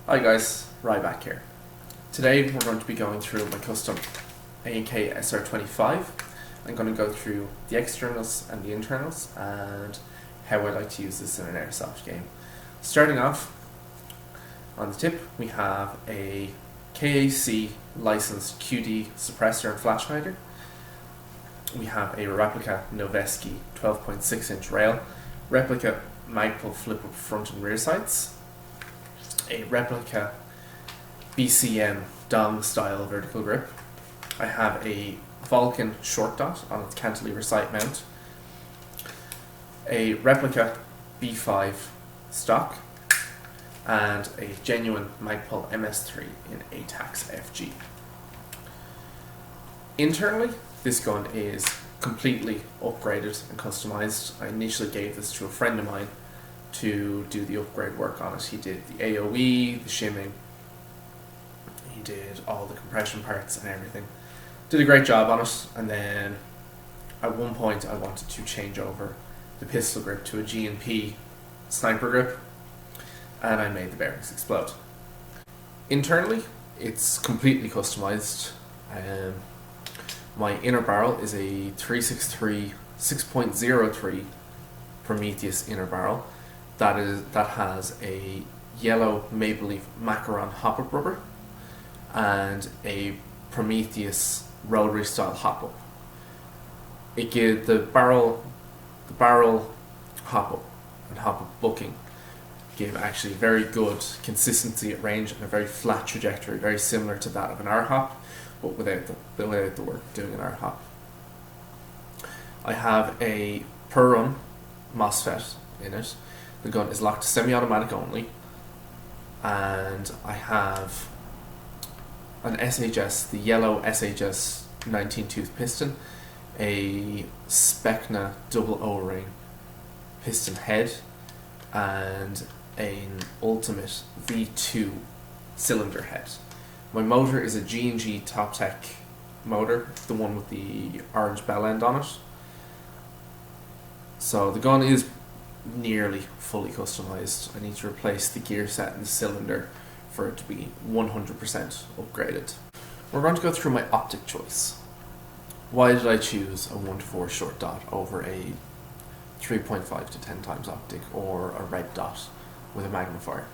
Hi guys, Ryback here. Today we're going to be going through my custom A&K SR-25. I'm going to go through the externals and the internals and how I like to use this in an Airsoft game. Starting off, on the tip we have a KAC licensed QD suppressor and flash hider. We have a replica Noveski 12.6 inch rail, replica Magpul flip-up front and rear sights, a replica BCM dong style vertical grip. I have a Vulcan short dot on its cantilever sight mount, a replica B5 stock, and a genuine Magpul MS3 in ATAX FG. Internally, this gun is completely upgraded and customized. I initially gave this to a friend of mine to do the upgrade work on it. He did the AOE, the shimming, he did all the compression parts and everything. Did a great job on it, and then at one point I wanted to change over the pistol grip to a G&P sniper grip, and I made the bearings explode. Internally, it's completely customized. My inner barrel is a 363 6.03 Prometheus inner barrel. That has a yellow maple leaf macaron hop-up rubber and a Prometheus rotary style hop-up. It gives the barrel hop-up and hop-up booking give actually very good consistency at range and a very flat trajectory, very similar to that of an R-hop, but without the work of doing an R-hop. I have a per run MOSFET in it. The gun is locked to semi-automatic only, and I have an SHS, the yellow SHS 19 tooth piston, a Specna double O-ring piston head, and an Ultimate V2 cylinder head. My motor is a G&G Top Tech motor, the one with the orange bell end on it. So the gun is nearly fully customized. I need to replace the gear set and the cylinder for it to be 100% upgraded. We're going to go through my optic choice. Why did I choose a 1:4 short dot over a 3.5 to 10 times optic or a red dot with a magnifier?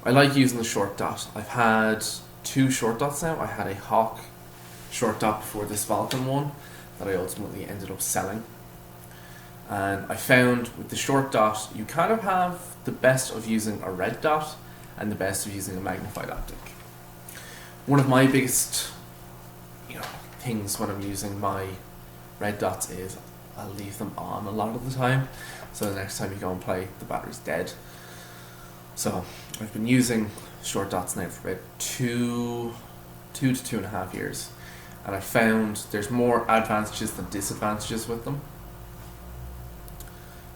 I like using the short dot. I've had two short dots now. I had a Hawk short dot before this Vulcan one that I ultimately ended up selling. And I found with the short dot, you kind of have the best of using a red dot and the best of using a magnified optic. One of my biggest things when I'm using my red dots is I'll leave them on a lot of the time. So the next time you go and play, the battery's dead. So I've been using short dots now for about two to 2.5 years. And I found there's more advantages than disadvantages with them.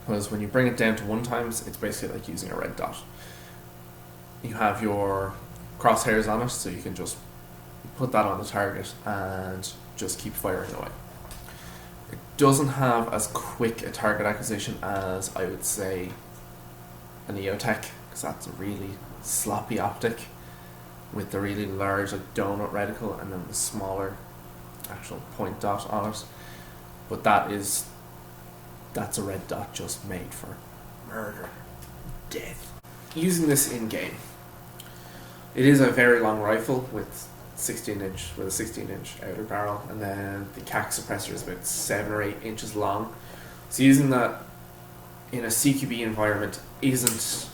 Because when you bring it down to 1 times, it's basically like using a red dot. You have your crosshairs on it, so you can just put that on the target and just keep firing away. It doesn't have as quick a target acquisition as I would say an EOTech, because that's a really sloppy optic with the really large donut reticle and then the smaller actual point dot on it. But that's a red dot just made for murder, death. Using this in game, it is a very long rifle with a 16 inch outer barrel, and then the CAC suppressor is about 7 or 8 inches long. So using that in a CQB environment isn't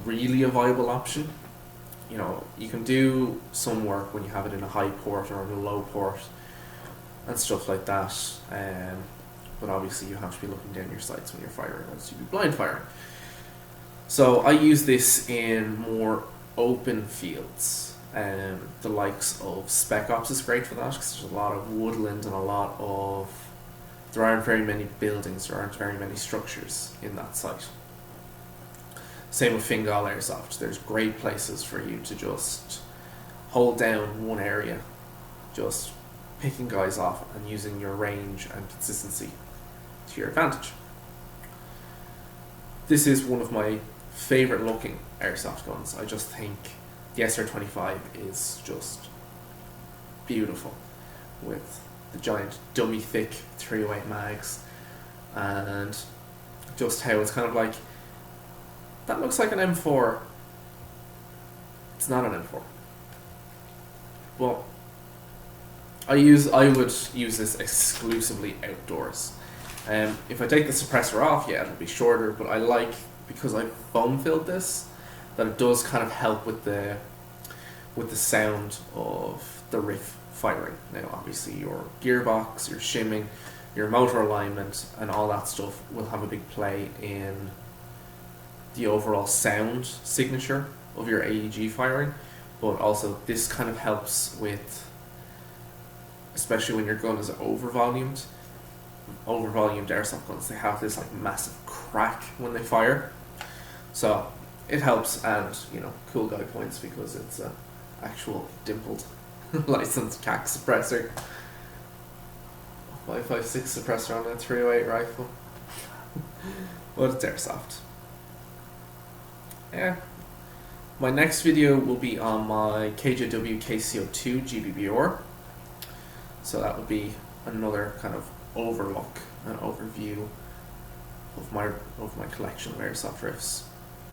really a viable option. You can do some work when you have it in a high port or in a low port and stuff like that. But obviously you have to be looking down your sights when you're firing, else you'd be blind firing. So I use this in more open fields. The likes of Spec Ops is great for that, because there's a lot of woodland and there aren't very many buildings, there aren't very many structures in that site. Same with Fingal Airsoft. There's great places for you to just hold down one area, just picking guys off and using your range and consistency to your advantage. This is one of my favourite looking airsoft guns. I just think the SR-25 is just beautiful with the giant dummy thick 308 mags, and just how it's kind of like, that looks like an M4. It's not an M4. Well, I would use this exclusively outdoors. If I take the suppressor off, yeah, it'll be shorter, but I like, because I foam filled this, that it does kind of help with the sound of the riff firing. Now obviously your gearbox, your shimming, your motor alignment and all that stuff will have a big play in the overall sound signature of your AEG firing, but also this kind of helps with, especially when your gun is overvolumed airsoft guns, they have this like massive crack when they fire, so it helps. And cool guy points because it's a actual dimpled licensed CAC suppressor, 5.56 suppressor on a 308 rifle. But it's airsoft. Yeah. My next video will be on my KJW KCO2 GBBR, so that would be another kind of overlook and overview of my collection of airsoft riffs.